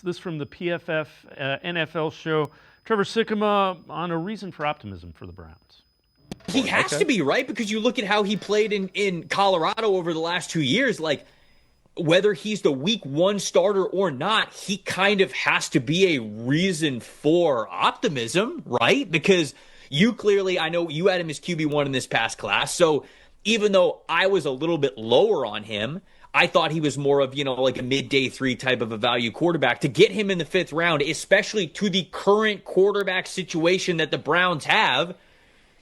This from the PFF NFL show. Trevor Sikkema on a reason for optimism for the Browns. He has to be, right? Because you look at how he played in Colorado over the last 2 years, like whether he's the week one starter or not, he kind of has to be a reason for optimism, right? Because you clearly, I know you had him as QB1 in this past class. So even though I was a little bit lower on him, I thought he was more of, like a mid-day 3 type of a value quarterback. To get him in the 5th round, especially to the current quarterback situation that the Browns have,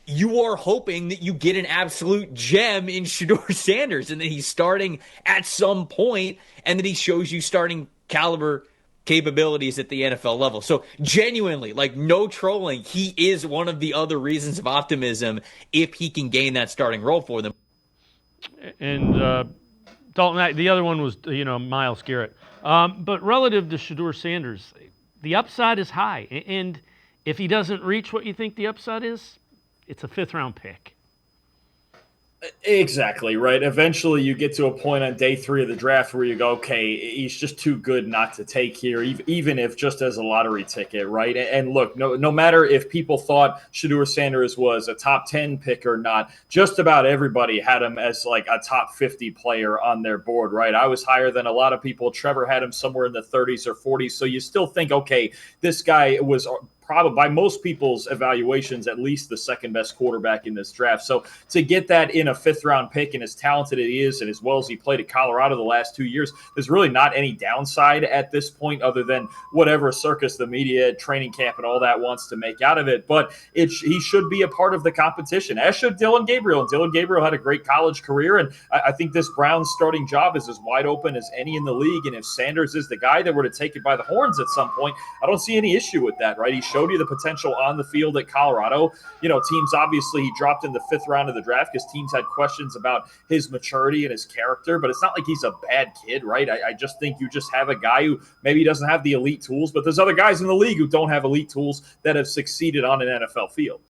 you are hoping that you get an absolute gem in Shedeur Sanders and that he's starting at some point and that he shows you starting caliber capabilities at the NFL level. So genuinely, like no trolling, he is one of the other reasons of optimism if he can gain that starting role for them. And Dalton, the other one was, Myles Garrett. But relative to Shedeur Sanders, the upside is high. And if he doesn't reach what you think the upside is, it's a 5th-round pick. Exactly, right? Eventually you get to a point on day 3 of the draft where you go, okay, he's just too good not to take here, even if just as a lottery ticket, right? And look, no matter if people thought Shedeur Sanders was a top 10 pick or not, just about everybody had him as like a top 50 player on their board, right? I was higher than a lot of people. Trevor had him somewhere in the 30s or 40s. So you still think, okay, this guy was probably by most people's evaluations, at least the second best quarterback in this draft. So to get that in a 5th-round pick and as talented as he is and as well as he played at Colorado the last 2 years, there's really not any downside at this point other than whatever circus the media, training camp, and all that wants to make out of it. But he should be a part of the competition, as should Dillon Gabriel. And Dillon Gabriel had a great college career, and I think this Browns starting job is as wide open as any in the league. And if Sanders is the guy that were to take it by the horns at some point, I don't see any issue with that, right? He showed you the potential on the field at Colorado. Teams, obviously he dropped in the 5th round of the draft because teams had questions about his maturity and his character, but it's not like he's a bad kid, right? I just think you just have a guy who maybe doesn't have the elite tools, but there's other guys in the league who don't have elite tools that have succeeded on an NFL field.